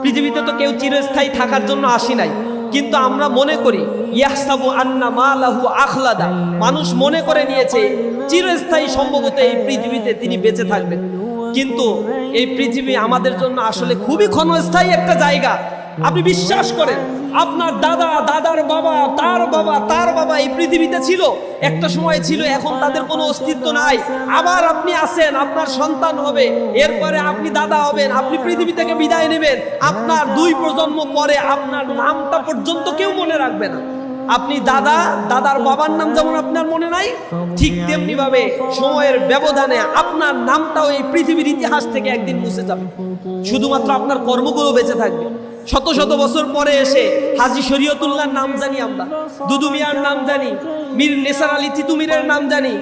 পৃথিবীতে তো কেউ চিরস্থায়ী থাকার জন্য আসি নাই, কিন্তু আমরা মনে করি ইয়াহসাবু আন্না মালাহু আখলাদা, মানুষ মনে করে নিয়েছে চিরস্থায়ী সম্ভবত এই পৃথিবীতে তিনি বেঁচে থাকবেন, কিন্তু এই পৃথিবী আমাদের জন্য আসলে খুবই ক্ষণস্থায়ী একটা জায়গা। আপনি বিশ্বাস করেন, আপনার দাদা, দাদার বাবা, তার বাবা, তার বাবা এই পৃথিবীতে ছিল, একটা সময় ছিল, এখন তাদের কোনো অস্তিত্ব নাই। আবার আপনি আছেন, আপনার সন্তান হবে, এরপরে আপনি দাদা হবেন, আপনি পৃথিবী থেকে বিদায় নেবেন, আপনার 2 প্রজন্ম পরে আপনার নামটা পর্যন্ত কেউ মনে রাখবে না। আপনি দাদা, দাদার বাবার নাম যেমন আপনার মনে নাই, ঠিক তেমনি ভাবে সময়ের ব্যবধানে আপনার নামটাও এই পৃথিবীর ইতিহাস থেকে একদিন মুছে যাবে। শুধুমাত্র আপনার কর্মগুলো বেঁচে থাকবে। শত শত বছর পরে এসে হাজী শরীয়তুল্লাহর নাম জানি আমরা, দুদু মিয়ার নাম জানি, মীর নেসার আলী তিতুমিরের নাম জানি,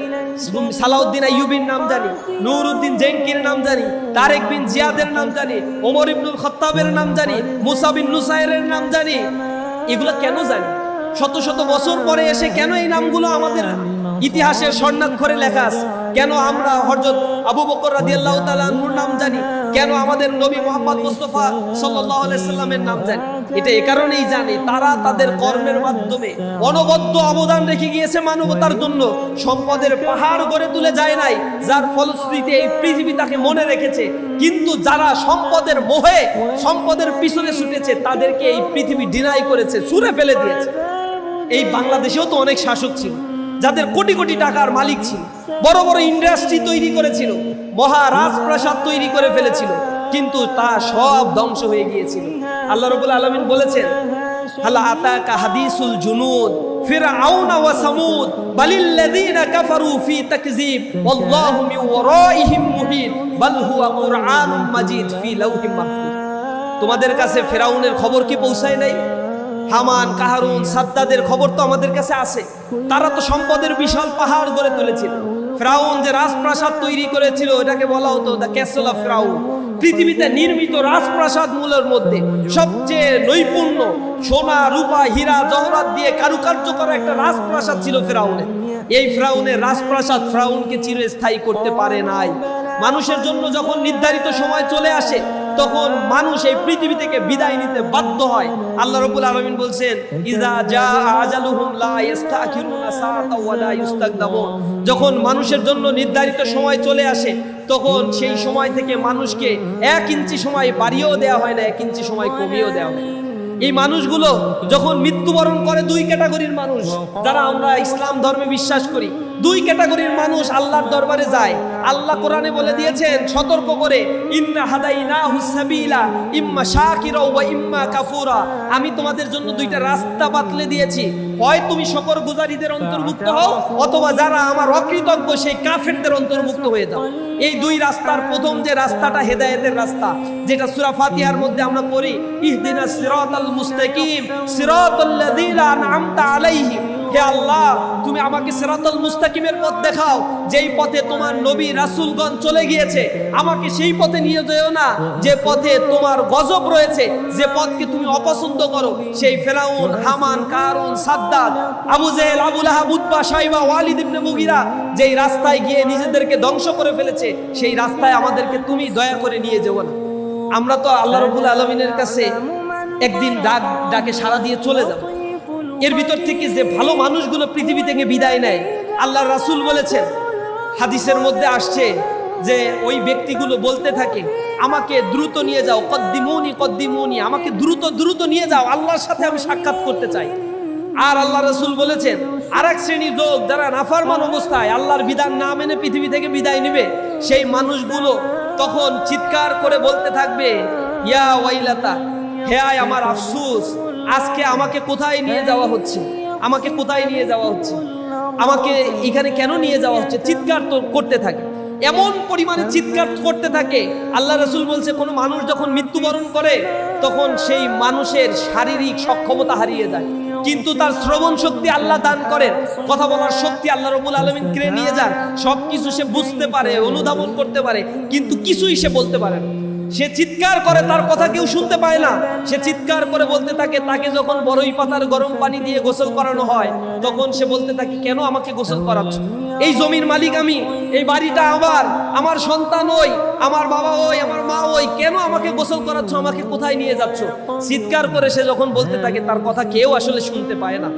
সালাউদ্দিন আইয়ুবীর নাম জানি, নুরউদ্দিন জেঙ্কির নাম জানি, তারেক বিন জিয়াদের নাম জানি, ওমর ইবনুল খাত্তাবের নাম জানি, মুসা বিন নুসাইরের নাম জানি। এগুলো কেন জানি? শত শত বছর পরে এসে কেন এই নামগুলো আমাদের ইতিহাসের স্বর্ণাক্ষরে লেখা আছে? কেন আমরা হযরত আবু বকর রাদিয়াল্লাহু তাআলা আনহুর নাম জানি? কেন আমাদের নবী মুহাম্মদ মুস্তাফা সাল্লাল্লাহু আলাইহি সাল্লামের নাম জানি? এটা এই কারণেই জানি, তারা তাদের কর্মের মাধ্যমে অনবদ্য অবদান রেখে গিয়েছে মানবতার জন্য। সম্পদের পাহাড় গড়ে তুলে যায় নাই, যার ফলশ্রুতিতে এই পৃথিবী তাকে মনে রেখেছে। কিন্তু যারা সম্পদের মোহে সম্পদের পিছনে ছুটেছে, তাদেরকে এই পৃথিবী ডিনাই করেছে, ছুঁড়ে ফেলে দিয়েছে। এই বাংলাদেশেও তো অনেক শাসক ছিল যাদের কোটি কোটি টাকার মালিক ছিল, বড় বড় ইন্ডাস্ট্রি তৈরি করেছিল, মহা রাজপ্রাসাদ তৈরি করে ফেলেছিল, কিন্তু তা সব ধ্বংস হয়ে গিয়েছিল। আল্লাহ রাব্বুল আলামিন বলেছেন, হাল আতাকা হাদিসুল জুনুদ ফিরআউনা ওয়া সামুদ বালিল্লাযিনা কাফারু ফি তাকযীব ওয়াল্লাহু মিন ওয়ারাইহিম মুহিত বাল হুয়া কুরআনুম মাজিদ ফি লাউহিম মাহফুজ। তোমাদের কাছে ফিরআউনের খবর কি পৌঁছায় নাই? হামান, কাহারুন, সাদ্দাদের খবর তো আমাদের কাছে আছে। তারা তো সম্পদের বিশাল পাহাড় গড়ে তুলেছিল। ফিরআউন যে রাজপ্রাসাদ তৈরি করেছিল, এটাকে বলা হতো দ্য ক্যাসল অফ ফিরআউন। পৃথিবীতে নির্মিত রাজপ্রাসাদ মূলের মধ্যে সবচেয়ে নৈপুণ্য, সোনা, রূপা, হীরা, জহরাত দিয়ে কারুকার্য করা একটা রাজপ্রাসাদ ছিল ফিরআউনের। এই ফিরআউনের রাজপ্রাসাদ ফিরআউনকে চিরস্থায়ী করতে পারে নাই। মানুষের জন্য যখন নির্ধারিত সময় চলে আসে, তখন মানুষ এই পৃথিবী থেকে বিদায় নিতে বাধ্য হয়। আল্লাহ রাব্বুল আলামিন বলছেন, ইযা জাআ আজালুহুম লা ইস্তাখিরুনা সাআতাও ওয়া লা ইস্তাকদামুন। যখন মানুষের জন্য নির্ধারিত সময় চলে আসে, তখন সেই সময় থেকে মানুষকে 1 ইঞ্চি সময় বাড়িয়েও দেওয়া হয় না, 1 ইঞ্চি সময় কমিয়েও দেওয়া হয়। এই মানুষগুলো যখন মৃত্যুবরণ করে, 2 ক্যাটাগরির মানুষ যারা আমরা ইসলাম ধর্মে বিশ্বাস করি, 2 ক্যাটাগরির মানুষ আল্লাহর দরবারে যায়। আল্লাহ কোরআনে বলে দিয়েছেন সতর্ক করে, ইন্না হাদাইনাহুস সাবিলা ইম্মা শাকিরা ওয়া ইম্মা কাফুরা। আমি তোমাদের জন্য 2টা রাস্তা বাতলে দিয়েছি, হয় তুমি শুকরগুজারীদের অন্তর্ভুক্ত হও, অথবা যারা আমার অকৃতজ্ঞ সেই কাফেরদের অন্তর্ভুক্ত হয়ে যাও। এই 2 রাস্তার প্রথম যে রাস্তাটা হেদায়েতের রাস্তা, যেটা সূরা ফাতিহার মধ্যে আমরা পড়ি, ইহদিনাস সিরাতাল মুস্তাকিম সিরাতাল্লাযীনা আনআমতা আলাইহিম। হে আল্লাহ, তুমি আমাকে সিরাতাল মুস্তাকিমের পথ দেখাও, যেই পথে তোমার নবী রাসূলগণ চলে গিয়েছে। আমাকে সেই পথে নিয়ে যেও না যে পথে তোমার গজব রয়েছে, যে পথকে তুমি অপছন্দ করো। সেই ফিরআউন, হামান, কারুন, সাদ্দাদ, আবু জেহেল, আবু লাহাব, উতবা, শাইবা, ওয়ালিদ ইবনে মুগিরা যেই রাস্তায় গিয়ে নিজেদেরকে ধ্বংস করে ফেলেছে, সেই রাস্তায় আমাদেরকে তুমি দয়া করে নিয়ে যেও না। আমরা তো আল্লাহ রাব্বুল আলামিনের কাছে একদিন ডাকে সাড়া দিয়ে চলে যাব। এর ভিতর থেকে যে ভালো মানুষগুলো পৃথিবী থেকে বিদায় নেয়, আল্লাহর রাসূল বলেছেন, হাদিসের মধ্যে আসছে যে ওই ব্যক্তিগুলো বলতে থাকে, আমাকে দ্রুত নিয়ে যাও, কদ্দিমুনি কদ্দিমুনি, আমাকে দ্রুত দ্রুত নিয়ে যাও, আল্লাহর সাথে আমি সাক্ষাৎ করতে চাই। আর আল্লাহ রাসূল বলেছেন, আরেক শ্রেণীর লোক যারা নাফরমান অবস্থায় আল্লাহর বিধান না মেনে পৃথিবী থেকে বিদায় নেবে, সেই মানুষগুলো তখন চিৎকার করে বলতে থাকবে, ইয়া ওয়াইলাতা, হে আয় আমার আফসোস, আজকে আমাকে কোথায় নিয়ে যাওয়া হচ্ছে, আমাকে কোথায় নিয়ে যাওয়া হচ্ছে, আমাকে এখানে কেন নিয়ে যাওয়া হচ্ছে, চিৎকার তো করতে থাকে। এমন পরিমাণে চিৎকার করতে থাকে, আল্লাহ রাসূল বলছে, কোনো মানুষ যখন মৃত্যুবরণ করে, তখন সেই মানুষের শারীরিক সক্ষমতা হারিয়ে যায়, কিন্তু তার শ্রবণ শক্তি আল্লাহ দান করেন, কথা বলার শক্তি আল্লাহ রাব্বুল আলামিন কেড়ে নিয়ে যান। সবকিছু সে বুঝতে পারে, অনুধাবন করতে পারে, কিন্তু কিছুই সে বলতে পারে না। সে চিৎকার করে, তার কথা কেউ শুনতে পায় না। সে চিৎকার করে বলতে থাকে, তাকে যখন বড়ই পাতার গরম পানি দিয়ে গোসল করানো হয়, তখন সে বলতে থাকে, কেন আমাকে গোসল করাচ্ছ? এই জমির মালিক আমি, এই বাড়িটা আমার সন্তান ওই, আমার বাবা ওই, আমার মা ওই, কেন আমাকে গোসল করাচ্ছ? আমাকে কোথায় নিয়ে যাচ্ছ? চিৎকার করে সে যখন বলতে থাকে, তার কথা কেউ আসলে শুনতে পায় না।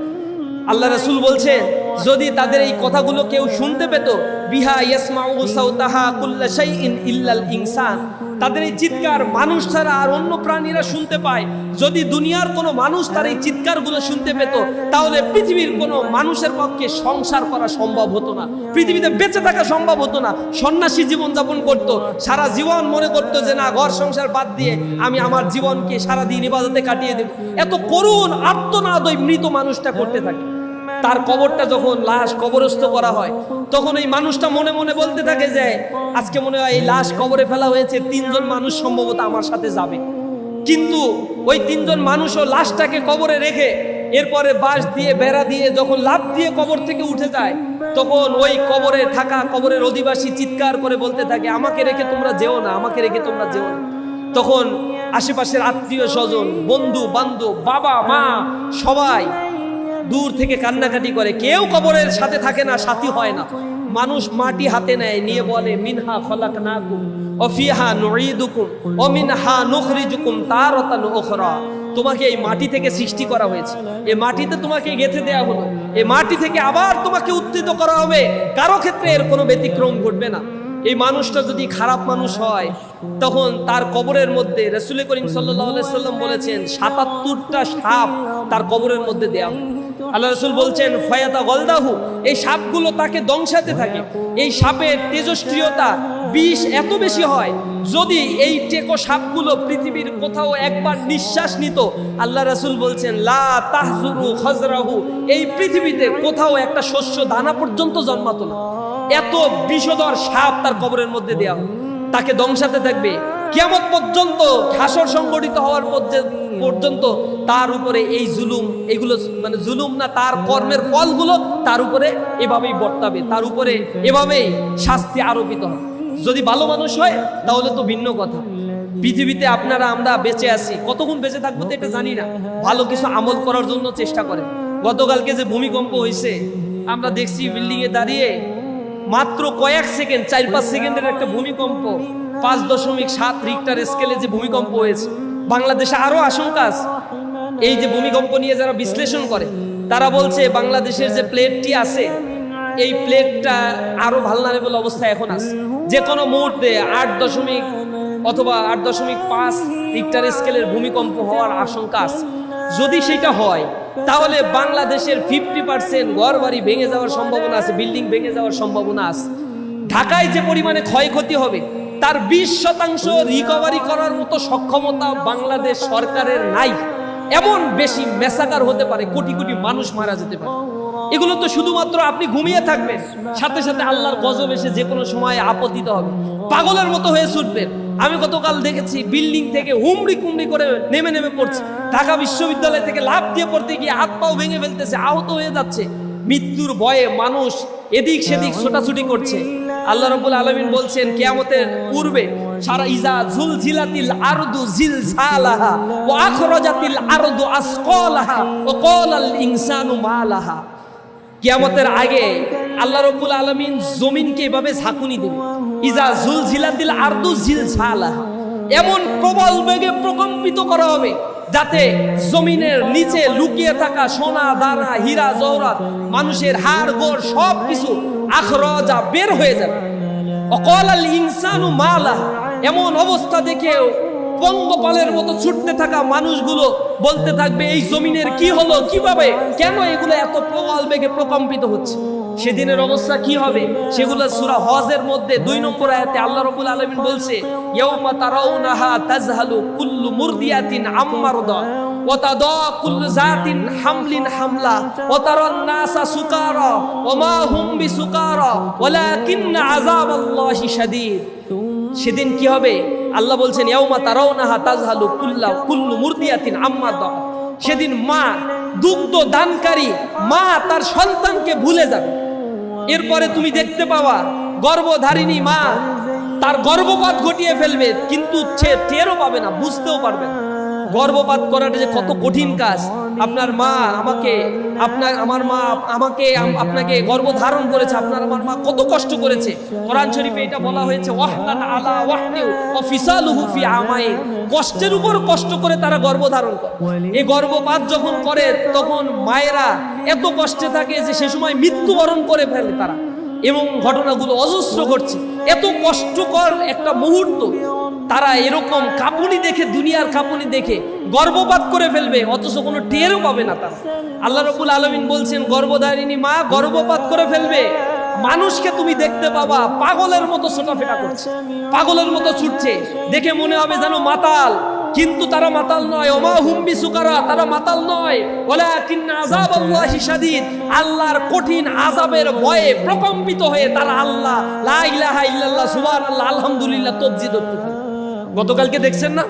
আল্লাহ রাসূল বলছেন, যদি তাদের এই কথাগুলো কেউ শুনতে পেত, বিহা ইয়াসমাউ সাউতাহা কুল্লা শাইইন ইল্লাল ইনসান, তাদের এই চিৎকার মানুষ ছাড়া আর অন্য প্রাণীরা শুনতে পায়। যদি দুনিয়ার কোনো মানুষ তার এই চিৎকারগুলো শুনতে পেত, তাহলে পৃথিবীর কোনো মানুষের পক্ষে সংসার করা সম্ভব হতো না, পৃথিবীতে বেঁচে থাকা সম্ভব হতো না। সন্ন্যাসী জীবনযাপন করত, সারা জীবন মনে করতো যে না, ঘর সংসার বাদ দিয়ে আমি আমার জীবনকে সারাদিন ইবাদতে কাটিয়ে দেব। এত করুণ আর্তনাদ ওই মৃত মানুষটা করতে থাকে। তার কবরটা যখন লাশ কবরস্থ করা হয়, তখন এই মানুষটা মনে মনে বলতে থাকে যে আজকে মনে হয় এই লাশ কবরে ফেলা হয়েছে, 3 জন মানুষ সম্ভবত আমার সাথে যাবে। কিন্তু ওই 3 জন মানুষও লাশটাকে কবরে রেখে এরপরে বাঁশ দিয়ে বেড়া দিয়ে যখন লাফ দিয়ে কবর থেকে উঠে যায়, তখন ওই কবরে থাকা কবরের অধিবাসী চিৎকার করে বলতে থাকে, আমাকে রেখে তোমরা যেও না, আমাকে রেখে তোমরা যেও না। তখন আশেপাশের আত্মীয় স্বজন, বন্ধু বান্ধব, বাবা মা সবাই দূর থেকে কান্নাকাটি করে। কেউ কবরের সাথে থাকে না, সাথী হয় না। মানুষ মাটি হাতে নেয়, নিয়ে বলে, মিনহা খলাকনাকুম ওয়া ফিহা নুঈদুকুম ওয়া মিনহা নুখরিজুকুম তারাতান উখরা। তোমাকে এই মাটি থেকে সৃষ্টি করা হয়েছে, এই মাটিতে তোমাকে গেঁথে দেওয়া হলো, এই মাটি থেকে আবার তোমাকে উত্থিত করা হবে। কারো ক্ষেত্রে এর কোনো ব্যতিক্রম ঘটবে না। এই মানুষটা যদি খারাপ মানুষ হয়, তখন তার কবরের মধ্যে রাসূল করিম সাল্লাল্লাহু আলাইহি সাল্লাম বলেছেন ৭৭টা সাপ তার কবরের মধ্যে দেওয়া হয়। আল্লাহ রাসূল বলছেন, ফায়াতা গলদাহু, এই সাপগুলো তাকে দংশাতে থাকে। এই সাপের তেজস্ক্রিয়তা বিষ এত বেশি হয়, যদি এই টেকো সাপগুলো পৃথিবীর কোথাও একবার নিঃশ্বাস নিত, আল্লাহ রাসূল বলছেন, লা তাহজুরু খাজরাহু, এই পৃথিবীতে কোথাও একটা শস্য দানা পর্যন্ত জন্মাতো না। এত বিষধর সাপ তার কবরের মধ্যে দেওয়া হয়, তাকে দংশাতে থাকবে কিয়ামত পর্যন্ত। হাসর সংগঠিত হওয়ার পর্যন্ত তার উপরে এই জুলুম, এগুলো মানে জুলুম না, তার কর্মের ফলগুলো তার উপরে এভাবেই বর্তাবে, তার উপরে এভাবেই শাস্তি আরোপিত হবে। যদি ভালো মানুষ হয় তাহলে তো ভিন্ন কথা। পৃথিবীতে আপনারা আমরা বেঁচে আছি, কতক্ষণ বেঁচে থাকবো তো এটা জানি না, ভালো কিছু আমল করার জন্য চেষ্টা করেন। গতকালকে যে ভূমিকম্প হয়েছে, আমরা দেখছি বিল্ডিং এ দাঁড়িয়ে মাত্র কয়েক সেকেন্ড, 4-5 সেকেন্ডের একটা ভূমিকম্প, 5.7 রিক্টার স্কেলে যে ভূমিকম্প হয়েছে। বাংলাদেশে আরো আশঙ্কা আছে। এই যে ভূমিকম্প নিয়ে যারা বিশ্লেষণ করে, তারা বলছে বাংলাদেশের যে প্লেটটি আছে, এই প্লেটটা আরো ভালনারেবল অবস্থায় এখন আছে। যে কোনো মুহূর্তে 8 অথবা 8.5 রিক্টার স্কেলের ভূমিকম্প হওয়ার আশঙ্কা আছে। যদি সেটা হয়, তাহলে বাংলাদেশের 50% ঘর বাড়ি ভেঙে যাওয়ার সম্ভাবনা আছে, বিল্ডিং ভেঙে যাওয়ার সম্ভাবনা আছে। ঢাকায় যে পরিমাণে ক্ষয়ক্ষতি হবে, তার 20% রিকভারি করার মতো সক্ষমতা বাংলাদেশ সরকারের নাই। এমন বেশি মেসাকার হতে পারে, কোটি কোটি মানুষ মারা যেতে পারে। এগুলো তো শুধুমাত্র আপনি ঘুমিয়ে থাকবেন, সাথে সাথে আল্লাহর গজব এসে যে কোনো সময় আপতিত হবে, পাগলের মতো হয়ে ছুটবেন। আমি গতকাল দেখেছি বিল্ডিং থেকে হুমড়ি কুমড়ি করে নেমে পড়ছে, ঢাকা বিশ্ববিদ্যালয় থেকে লাফ দিয়ে পড়তে গিয়ে হাত পাও ভেঙে ফেলতেছে, আহত হয়ে যাচ্ছে। মৃত্যুর ভয়ে মানুষ এদিক সেদিক ছোটাছুটি করছে। আল্লাহ রাব্বুল আলামিন বলছেন, কিয়ামতের পূর্বে সারা ইজা জুলজিলাতিল আরদু জিলজালাহা ওয়া আখরাজাতিল আরদু আসকালাহা ওয়া ক্বালাল ইনসানু মা লাহা। কিয়ামতের আগে আল্লাহ রাব্বুল আলামিন জমিনকে এভাবে ঝাঁকুনি দেবে, ইজা জুলজিলাতিল আরদু জিলজালাহা, এমন প্রবল বেগে প্রকম্পিত করা হবে যাতে জমিনের নিচে লুকিয়ে থাকা সোনা দানা হীরা জওহরাত, মানুষের হাড় গোড় সবকিছু আখরাজা বের হয়ে যাবে। ওয়াকালাল ইনসানু মা লাহা, এমন অবস্থা দেখে পঙ্গপালের মতো ছুটতে থাকা মানুষগুলো বলতে থাকবে, এই জমিনের কি হলো, কিভাবে, কেন এগুলো এত প্রবল বেগে প্রকম্পিত হচ্ছে। সেদিনের অবস্থা কি হবে সেগুলো সূরা হজের মধ্যে 2 নম্বর আয়াতে আল্লাহ রাব্বুল আলামিন বলছে, ইয়াউমা তারাউনাহা তাজহালু কুল্লু মুরদিয়াতিন আম্মা রাদা ওয়া তাদা কুল্লু জাতিন হামলিন হামলা ওয়া তারান নাসা সুকারা ওয়া মা হুম বিসুকারা ওয়ালাকিন্না আযাবাল্লাহি শাদীদ। সেদিন কি হবে আল্লাহ বলছেন, ইয়াউমা তারাউনাহা তাজহালু কুল্লু মুরদিয়াতিন আম্মা রাদা। সেদিন মা, দুগ্ধ দানকারী মা তার সন্তানকে ভুলে যাবে। এরপরে তুমি দেখতে পাওয়া গর্ভধারিণী মা তার গর্ভপাত ঘটিয়ে ফেলবে, কিন্তু সে টেরও পাবে না, বুঝতেও পারবে না। গর্ভপাত করাটা যে কত কঠিন কাজ। আপনার মা আপনাকে গর্ভ ধারণ করেছে, আমার মা কত কষ্ট করেছে। কোরআন শরীফে এটা বলা হয়েছে, ওয়াহনান আলা ওয়াহনিউ ওয়া ফিসালুহু ফি আমাইন, কষ্টের উপর কষ্ট করে তারা গর্ভ ধারণ করে। এই গর্ভপাত যখন করে তখন মায়েরা এত কষ্টে থাকে যে সে সময় মৃত্যুবরণ করে ফেলে তারা, এবং ঘটনাগুলো অজস্র ঘটছে। এত কষ্টকর একটা মুহূর্ত, তারা এরকম কাঁপুনি দেখে, দুনিয়ার কাঁপুনি দেখে গর্ভপাত করে ফেলবে, অথচ কোনো টেরও পাবে না তারা। আল্লাহ রাব্বুল আলামিন বলছেন, গর্ভধারিণী মা গর্ভপাত করে ফেলবে, মানুষকে তুমি দেখতে পাবা পাগলের মতো ছোটাফেটা করছে, পাগলের মতো ছুটছে, দেখে মনে হবে যেন মাতাল, কিন্তু তারা মাতাল নয়। ওমা হুম বিসুকারা, তারা মাতাল নয়। ওয়ালাকিন্না আযাবাল্লাহি শাদীদ, আল্লাহর কঠিন আযাবের ভয়ে প্রকম্পিত হয়ে তারা আল্লাহ লা ইলাহা ইল্লাল্লাহ সুবহানাল্লাহ আলহামদুলিল্লাহ তসবিহ করতে থাকে। গতকালকে দেখছেন না,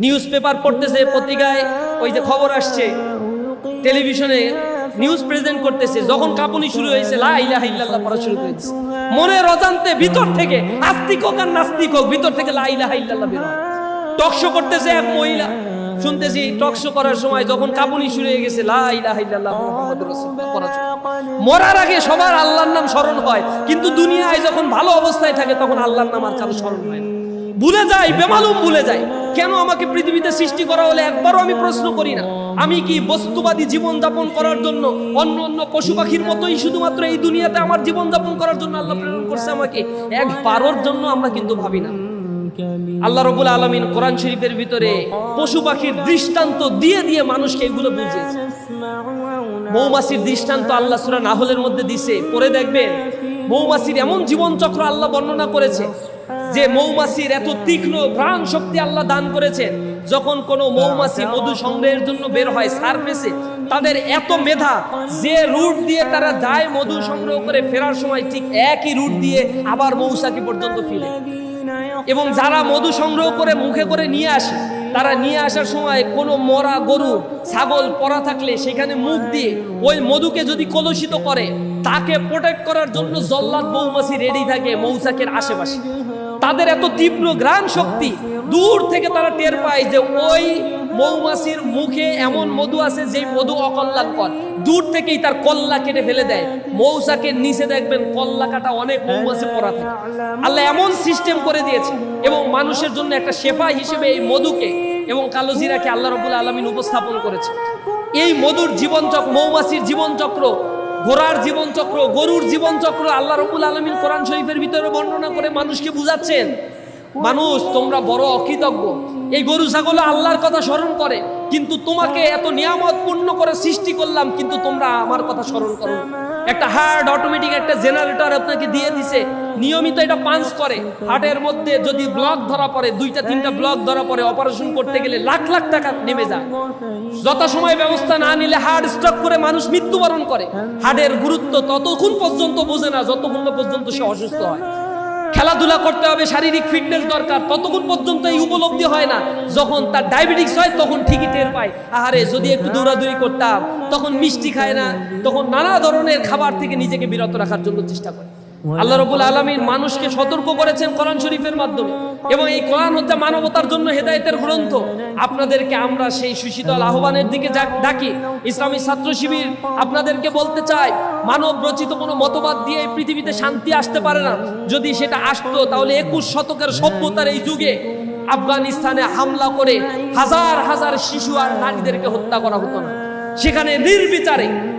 নিউজ পেপার পড়তেছে, পত্রিকায় ওই যে খবর আসছে, টেলিভিশনে নিউজ প্রেজেন্ট করতেছে, যখন কাঁপুনি শুরু হয়েছে লা ইলাহা ইল্লাল্লাহ পড়া শুরু করেছে, মনের অজান্তে ভিতর থেকে, আস্তিক হোক আর নাস্তিক হোক, ভিতর থেকে লা ইলাহা ইল্লাল্লাহ বের হয়। টকশো করতেছে এক মহিলা, শুনতেছি টকশো করার সময় যখন কাঁপুনি শুরু হয়ে গেছে লা ইলাহা ইল্লাল্লাহ মুহাম্মাদুর রাসূলুল্লাহ পড়া শুরু। মরার আগে সবার আল্লাহর নাম স্মরণ হয়, কিন্তু দুনিয়ায় যখন ভালো অবস্থায় থাকে তখন আল্লাহর নাম আর কারো স্মরণ হয় না, ভুলে যায়, বেমালুম ভুলে যায়। কেন আমাকে পৃথিবীতে সৃষ্টি করা হলে একবারও আমি প্রশ্ন করি না, আমি কি বস্তুবাদী জীবন যাপন করার জন্য, অন্য অন্য পশু পাখির মতোই শুধুমাত্র এই দুনিয়াতে আমার জীবন যাপন করার জন্য আল্লাহ প্রেরণ করছে আমাকে? একবারের জন্য আমরা কিন্তু ভাবি না। আল্লাহ রাব্বুল আলামিন কোরআন শরীফের ভিতরে পশু পাখির দৃষ্টান্ত দিয়ে দিয়ে মানুষকে এগুলো বুঝিয়েছে। মৌমাছির দৃষ্টান্ত আল্লাহ সূরা নাহলের মধ্যে দিছে, পড়ে দেখবেন। মৌমাছির এমন জীবন চক্র আল্লাহ বর্ণনা করেছে যে মৌমাছির এত তীক্ষ্ণ প্রাণ শক্তি আল্লাহ দান করেছেন। যখন কোনো মৌমাছি মধু সংগ্রহের জন্য বের হয় সারফেসে, তাদের এত মেধা, যে রুট দিয়ে তারা যায় মধু সংগ্রহ করে, ফেরার সময় ঠিক একই রুট দিয়ে আবার মৌচাকি পর্যন্ত ফিরে। এবং যারা মধু সংগ্রহ করে মুখে করে নিয়ে আসে, তারা নিয়ে আসার সময় কোনো মরা গরু ছাগল পড়া থাকলে সেখানে মুখ দিয়ে ওই মধুকে যদি কলুষিত করে, তাকে প্রোটেক্ট করার জন্য জল্লাদ মৌমাছি রেডি থাকে মৌচাকের আশেপাশে। তাদের এত তীব্র ঘ্রাণ শক্তি, দূর থেকে তারা টের পায় যে ওই মৌমাছির মুখে এমন মধু আছে যে মধু অকল্যাণকর, দূর থেকেই তার কল্লা কেটে ফেলে দেয়। মৌচাকের নিচে দেখবেন কল্লা কাটা অনেক মৌমাছি পড়া থাকে। আল্লাহ এমন সিস্টেম করে দিয়েছে, এবং মানুষের জন্য একটা শেফা হিসেবে এই মধুকে এবং কালো জিরাকে আল্লাহ রাব্বুল আলামিন উপস্থাপন করেছে। এই মধুর জীবনচক্র, মৌমাছির জীবনচক্র, ঘোড়ার জীবনচক্র, গরুর জীবনচক্র আল্লাহ রাব্বুল আলামিন কোরআন শরীফের ভিতরে বর্ণনা করে মানুষকে বুঝাচ্ছেন। মানুষ, তোমরা বড় অকৃতজ্ঞ। এই গরু ছাগল আল্লাহর কথা স্মরণ করে, কিন্তু তোমাকে এত নিয়ামত পূর্ণ করে সৃষ্টি করলাম, কিন্তু তোমরা আমার কথা স্মরণ করো। একটা হার্ট অটোমেটিক একটা জেনারেটর আপনাকে দিয়ে দিছে, নিয়মিত এটা পাঞ্চ করে। হার্টের মধ্যে যদি ব্লক ধরা পড়ে, 2-3টা ব্লক ধরা পড়ে, অপারেশন করতে গেলে লাখ লাখ টাকা নেমে যায়। যথাসময় ব্যবস্থা না নিলে হার্ট স্ট্রোক করে মানুষ মৃত্যুবরণ করে। হার্টের গুরুত্ব ততক্ষণ পর্যন্ত বোঝে না যতক্ষণ পর্যন্ত সে অসুস্থ হয়। খেলাধুলা করতে হবে, শারীরিক ফিটনেস দরকার, ততক্ষণ পর্যন্ত এই উপলব্ধি হয় না। যখন তার ডায়াবেটিস হয় তখন ঠিকই টের পায়, আহারে যদি একটু দৌড়াদৌড়ি করতাম। তখন মিষ্টি খায় না, তখন নানা ধরনের খাবার থেকে নিজেকে বিরত রাখার জন্য চেষ্টা করে। আল্লাহ রাব্বুল আলামিন মানুষকে সতর্ক করেছেন কোরআন শরীফের মাধ্যমে, এবং এই কোরআন হচ্ছে মানবতার জন্য হেদায়েতের গ্রন্থ। আপনাদেরকে আমরা সেই সুশীতল আহ্বানের দিকে ডাকি। ইসলামী ছাত্র শিবির আপনাদেরকে বলতে চাই, মানব রচিত কোনো মতবাদ দিয়ে এই পৃথিবীতে শান্তি আসতে পারে না। যদি সেটা আসতো তাহলে 21 শতকের সভ্যতার এই যুগে আফগানিস্তানে হামলা করে হাজার হাজার শিশু আর নারীদেরকে হত্যা করা হতো না।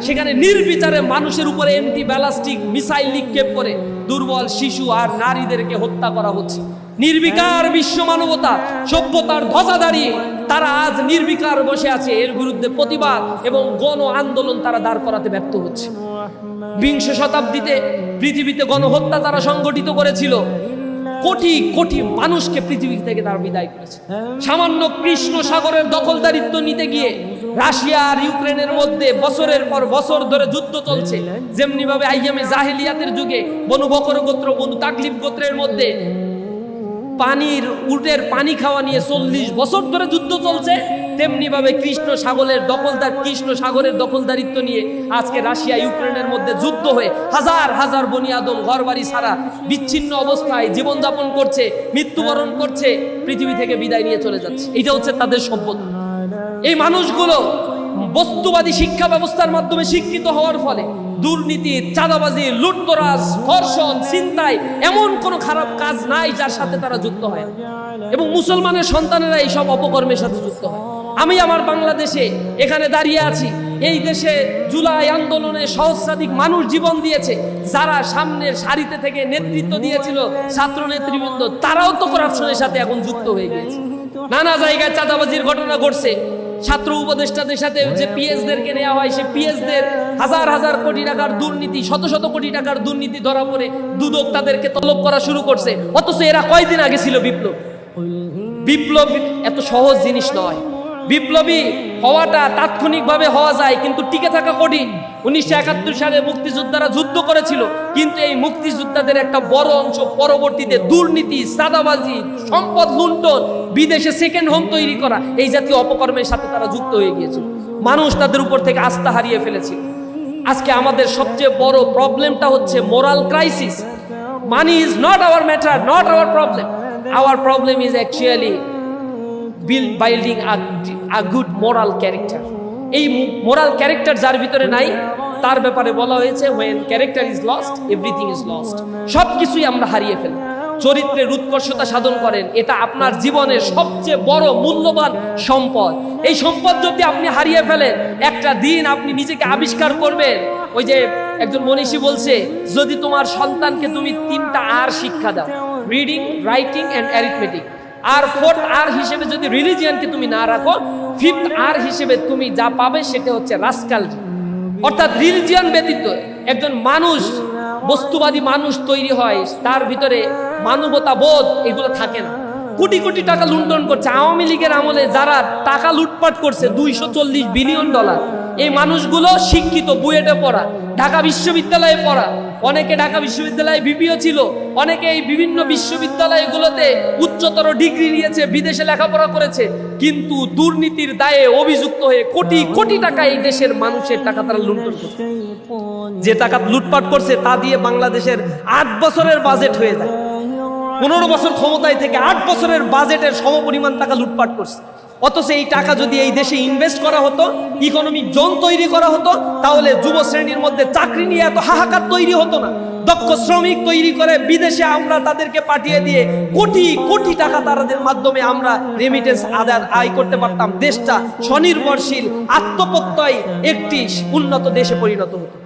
সেখানে নির্বিচারে মানুষের উপরে অ্যান্টি ব্যালিস্টিক মিসাইল নিক্ষেপ করে দুর্বল শিশু আর নারীদেরকে হত্যা করা হচ্ছে। নির্বিকার বিশ্ব মানবতা সভ্যতার ধ্বজা দাঁড়িয়ে তারা আজ নির্বিকার বসে আছে। এর বিরুদ্ধে প্রতিবাদ এবং গণ আন্দোলন তারা দাঁড় করাতে ব্যর্থ হচ্ছে। 20 শতাব্দীতে পৃথিবীতে গণহত্যা তারা সংগঠিত করেছিল। কোটি কোটি মানুষকে পৃথিবী থেকে তারা বিদায় করেছে। সামান্য কৃষ্ণ সাগরের দখলদারিত্ব নিতে গিয়ে রাশিয়া আর ইউক্রেনের মধ্যে বছরের পর বছর ধরে যুদ্ধ চলছে। যেমনি ভাবে আইয়ামে জাহেলিয়াতের যুগে বনু বকর গোত্র, বনু তাকলিব গোত্রের মধ্যে উটের পানি খাওয়া নিয়ে 40 বছর ধরে যুদ্ধ চলছে, তেমনি ভাবে কৃষ্ণ সাগরের দখলদারিত্ব নিয়ে আজকে রাশিয়া ইউক্রেনের মধ্যে যুদ্ধ হয়ে হাজার হাজার বনি আদম ঘর বাড়ি ছাড়া বিচ্ছিন্ন অবস্থায় জীবনযাপন করছে, মৃত্যুবরণ করছে, পৃথিবী থেকে বিদায় নিয়ে চলে যাচ্ছে। এটা হচ্ছে তাদের সম্পদ। এই মানুষগুলো বস্তুবাদী শিক্ষা ব্যবস্থার মাধ্যমে শিক্ষিত হওয়ার ফলে দুর্নীতি, চাঁদাবাজি, লুটতরাজ, ধর্ষণ, ছিনতাই এমন কোনো খারাপ কাজ নাই যার সাথে তারা যুক্ত হয়, এবং মুসলমানের সন্তানেরা এইসব অপকর্মের সাথে যুক্ত হয়। আমি আমার বাংলাদেশে এখানে দাঁড়িয়ে আছি, এই দেশে জুলাই আন্দোলনে সহস্রাধিক মানুষ জীবন দিয়েছে, যারা সামনের সারিতে থেকে নেতৃত্ব দিয়েছিল ছাত্র নেতৃবৃন্দ, তারাও তো করাপশনের সাথে এখন যুক্ত হয়ে গিয়েছে। নানা জায়গায় চাঁদাবাজির ঘটনা ঘটছে। ছাত্র উপদেষ্টাদের সাথে যে পিএসদেরকে নেওয়া হয়, সে পিএসদের হাজার হাজার কোটি টাকার দুর্নীতি, শত শত কোটি টাকার দুর্নীতি ধরা পড়ে দুদক তাদেরকে তলব করা শুরু করছে। অথচ এরা কয়দিন আগে ছিল বিপ্লব এত সহজ জিনিস নয়। বিপ্লবী হওয়াটা তাৎক্ষণিকভাবে হওয়া যায়, কিন্তু টিকে থাকা কঠিন। 1971 সালে মুক্তিযোদ্ধারা যুদ্ধ করেছিল, কিন্তু এই মুক্তিযোদ্ধাদের একটা বড় অংশ পরবর্তীতে দুর্নীতি, চাঁদাবাজি, সম্পদ লুণ্ঠন, বিদেশে সেকেন্ড হোম তৈরি করা, এই জাতীয় অপকর্মের সাথে তারা যুক্ত হয়ে গিয়েছিল। মানুষ তাদের উপর থেকে আস্থা হারিয়ে ফেলেছিল। আজকে আমাদের সবচেয়ে বড় প্রবলেমটা হচ্ছে moral crisis. Money is not our matter, not our problem. Hour problem is actually building a good moral character. এই মোরাল ক্যারেক্টার যার ভিতরে নাই, তার ব্যাপারে বলা হয়েছে when character is lost everything is lost. সবকিছুই আমরা হারিয়ে ফেলি। চরিত্রের উৎকর্ষতা সাধন করেন, এটা আপনার জীবনের সবচেয়ে বড় মূল্যবান সম্পদ। এই সম্পদ যদি আপনি হারিয়ে ফেলেন, একটা দিন আপনি নিজেকে আবিষ্কার করবেন। ওই যে একজন মনীষী বলছে, যদি তোমার সন্তানকে তুমি 3টা আর শিক্ষা দাও, রিডিং, রাইটিং এন্ড অ্যারিথমেটিক, আর 4th আর হিসেবে যদি রিলিজিয়ানকে তুমি না রাখো, 5th আর হিসেবে তুমি যা পাবে সেটা হচ্ছে রাস্কালজি। অর্থাৎ রিলিজিয়ান ব্যতীত একজন মানুষ, বস্তুবাদী মানুষ তৈরি হয়, তার ভিতরে মানবতা বোধ এগুলো থাকে না। কোটি কোটি টাকা লুণ্ঠন করছে। আওয়ামী লীগের আমলে যারা টাকা লুটপাট করছে, $240 বিলিয়ন, এই মানুষগুলো শিক্ষিত, বুয়েটে পড়া, ঢাকা বিশ্ববিদ্যালয়ে পড়া, অনেকে ঢাকা বিশ্ববিদ্যালয়ে বিবিও ছিল, অনেকে এই বিভিন্ন বিশ্ববিদ্যালয়গুলোতে উচ্চতর ডিগ্রি নিয়েছে, বিদেশে লেখাপড়া করেছে, কিন্তু দুর্নীতির দায়ে অভিযুক্ত হয়ে কোটি কোটি টাকা এই দেশের মানুষের টাকা তারা লুণ্ঠন করছে। যে টাকা লুটপাট করছে তা দিয়ে বাংলাদেশের 8 বছরের বাজেট হয়ে যায়। 15 বছর ক্ষমতায় থেকে 8 বছরের বাজেটের সমপরিমাণ টাকা লুটপাট করছে। অথচ এই টাকা যদি এই দেশে ইনভেস্ট করা হতো, ইকোনমিক জোন তৈরি করা হতো, তাহলে যুব শ্রেণীর মধ্যে চাকরি নিয়ে এত হাহাকার তৈরি হতো না। দক্ষ শ্রমিক তৈরি করে বিদেশে আমরা তাদেরকে পাঠিয়ে দিয়ে কোটি কোটি টাকা তাদের মাধ্যমে আমরা রেমিটেন্স আয় করতে পারতাম। দেশটা স্বনির্ভরশীল, আত্মপ্রত্যয় একটি উন্নত দেশে পরিণত হতো।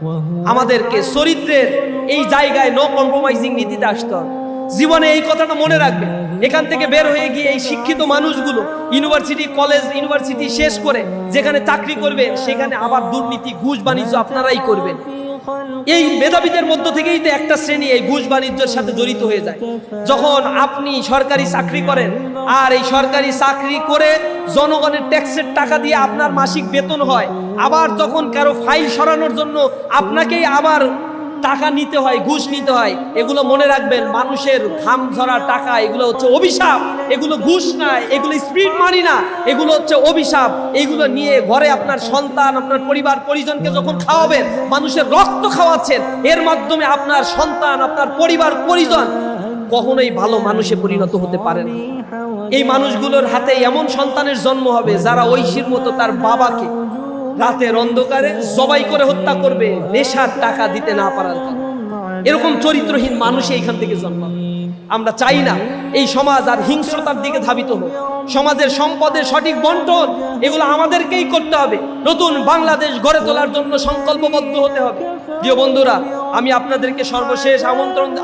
আমাদেরকে চরিত্রের এই জায়গায় নো কম্প্রোমাইজিং নীতিতে আসতে হবে। জীবনে এই কথাটা মনে রাখবেন। এখান থেকে বের হয়ে গিয়ে এই শিক্ষিত মানুষগুলো ইউনিভার্সিটি, কলেজ, ইউনিভার্সিটি শেষ করে যেখানে চাকরি করবে, সেখানে আবার দুর্নীতি, ঘুষ বাণিজ্য আপনারাই করবেন। এই মেধাবীদের মধ্য থেকেই তো একটা শ্রেণী এই ঘুষ বাণিজ্যের সাথে জড়িত হয়ে যায়। যখন আপনি সরকারি চাকরি করেন, আর এই সরকারি চাকরি করে জনগণের ট্যাক্সের টাকা দিয়ে আপনার মাসিক বেতন হয়, আবার যখন কারো ফাইল সরানোর জন্য আপনাকেই আবার টাকা নিতে হয়, ঘুষ নিতে হয়, এগুলো মনে রাখবেন। মানুষের ঘাম ঝরা টাকা, এগুলো হচ্ছে অভিশাপ। এগুলো ঘুষ না, এগুলো স্পিড মানি না, এগুলো হচ্ছে অভিশাপ। এগুলো নিয়ে ঘরে আপনার সন্তান, আপনার পরিবার পরিজনকে যখন খাওয়াবেন, মানুষের রক্ত খাওয়াচ্ছেন, এর মাধ্যমে আপনার সন্তান, আপনার পরিবার পরিজন কখনোই ভালো মানুষে পরিণত হতে পারে না। এই মানুষগুলোর হাতে এমন সন্তানের জন্ম হবে যারা ঐশীর মতো তার বাবাকে রাতের অন্ধকারে জবাই করে হত্যা করবে, নেশার টাকা দিতে না পারার কারণে। এরকম চরিত্রহীন মানুষ এইখান থেকে জন্মাবে। আমরা চাই না এই সমাজ আর হিংস্রতার দিকে ধাবিত হোক। সমাজের সম্পদের সঠিক বন্টন এগুলো আমাদেরকেই করতে হবে। নতুন বাংলাদেশ গড়ে তোলার জন্য সংকল্পবদ্ধ হতে হবে। প্রিয় বন্ধুরা, আমি আপনাদেরকে সর্বশেষ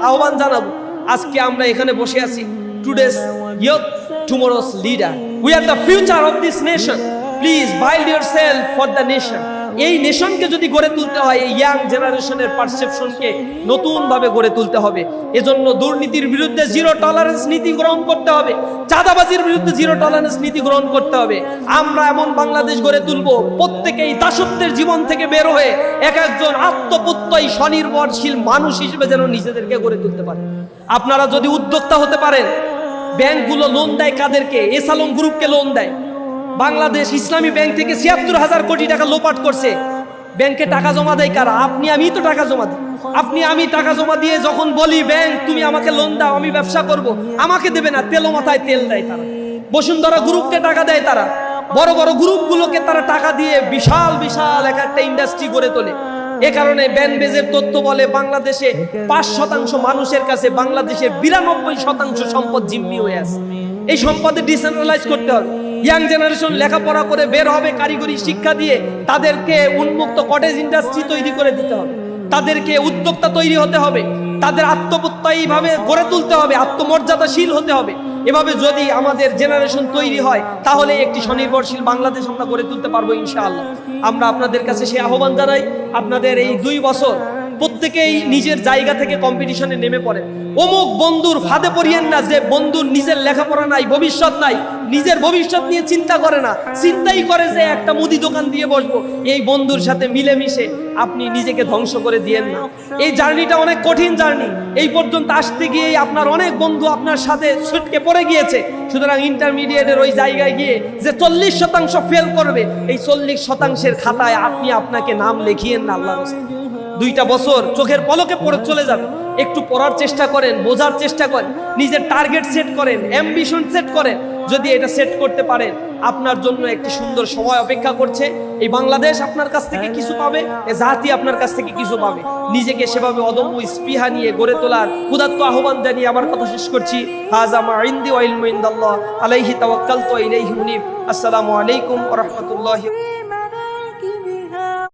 আহ্বান জানাবো। আজকে আমরা এখানে বসে আছি, today's youth, টুমরোস leader. We are the future of this nation. Please build yourself for the nation. এই নেশনকে যদি গড়ে তুলতে হয়, এই ইয়াং জেনারেশনের পারসেপশনকে নতুনভাবে গড়ে তুলতে হবে। এজন্য দুর্নীতির বিরুদ্ধে জিরো টলারেন্স নীতি গ্রহণ করতে হবে, চাঁদাবাজির বিরুদ্ধে জিরো টলারেন্স নীতি গ্রহণ করতে হবে। আমরা এমন বাংলাদেশ গড়ে তুলব, প্রত্যেকেই দাসত্বের জীবন থেকে বের হয়ে এক একজন আত্মপ্রত্যয়ী স্বনির্ভরশীল মানুষ হিসেবে যেন নিজেদেরকে গড়ে তুলতে পারে। আপনারা যদি উদ্যোক্তা হতে পারেন, ব্যাংকগুলো লোন দেয় কাদেরকে? এসালম গ্রুপকে লোন দেয়। বাংলাদেশ ইসলামী ব্যাংক থেকে ৭৬,০০০ কোটি টাকা লোপাট করছে। ব্যাংকে টাকা জমা দেয় কারা? আপনি আমি তো টাকা জমা দিই। আপনি আমি টাকা জমা দিয়ে যখন বলি ব্যাংক তুমি আমাকে লোন দাও, আমি ব্যবসা করব, আমাকে দেবে না, তেল মাথায় তেল দেয় তারা। বসুন্ধরা গ্রুপকে টাকা দেয় তারা। বড় বড় গ্রুপগুলোকে তারা টাকা দিয়ে বিশাল বিশাল একটা ইন্ডাস্ট্রি গড়ে তোলে। এ কারণে ব্যানবেজের তথ্য বলে বাংলাদেশে ৫% মানুষের কাছে বাংলাদেশের ৯২% সম্পদ জিম্মি হয়ে আছে। এই সম্পদে ডিসেন্ট্রালাইজ করতে হবে। ইয়াং জেনারেশন লেখাপড়া করে বের হবে, কারিগরি শিক্ষা দিয়ে তাদেরকে উন্মুক্ত কটেজ ইন্ডাস্ট্রি তৈরি করে দিতে হবে, তাদেরকে উদ্যোক্তা তৈরি হতে হবে, তাদের আত্মপ্রত্যয়ীভাবে গড়ে তুলতে হবে, আত্মমর্যাদাশীল হতে হবে। এভাবে যদি আমাদের জেনারেশন তৈরি হয় তাহলে একটি স্বনির্ভরশীল বাংলাদেশ আমরা গড়ে তুলতে পারবো ইনশাআল্লাহ। আমরা আপনাদের কাছে সেই আহ্বান জানাই, আপনাদের এই 2 বছর প্রত্যেকেই নিজের জায়গা থেকে কম্পিটিশনে নেমে পড়ে। অমুক বন্ধুর ফাঁদে পড়িয়েন না, যে বন্ধুর নিজের লেখাপড়া নাই, ভবিষ্যৎ নাই, নিজের ভবিষ্যৎ নিয়ে চিন্তা করে না, চিন্তাই করে যে একটা মুদি দোকান দিয়ে বসবো। এই বন্ধুর সাথে মিলেমিশে আপনি নিজেকে ধ্বংস করে দিয়েন না। এই জার্নিটা অনেক কঠিন জার্নি। এই পর্যন্ত আসতে গিয়ে আপনার অনেক বন্ধু আপনার সাথে ছুটকে পড়ে গিয়েছে। সুতরাং ইন্টারমিডিয়েটের ওই জায়গায় গিয়ে যে 40% ফেল করবে, এই 40%-এর খাতায় আপনি আপনাকে নাম লিখিয়েন না। আল্লাহর রাস্তায় 2টা বছর চোখের পলকে পড়ে চলে যাবে। একটু পড়ার চেষ্টা করেন, বোঝার চেষ্টা করেন, নিজের টার্গেট সেট করেন, অ্যাম্বিশন সেট করেন। যদি এটা সেট করতে পারেন, আপনার জন্য একটি সুন্দর সময় অপেক্ষা করছে। এই বাংলাদেশ আপনার কাছ থেকে কিছু পাবে, এ জাতি আপনার কাছ থেকে কিছু পাবে। নিজেকে সেভাবে অদম্য স্পৃহা নিয়ে গড়ে তোলার উদাত্ত আহ্বান জানিয়ে আমার কথা শেষ করছি। হাযা মা ইনদি ওয়া ইলমু ইনদাল্লাহ আলাইহি তাওয়াক্কালতু ওয়া ইলাইহি উনীব। আসসালামু আলাইকুম ওয়া রাহমাতুল্লাহি।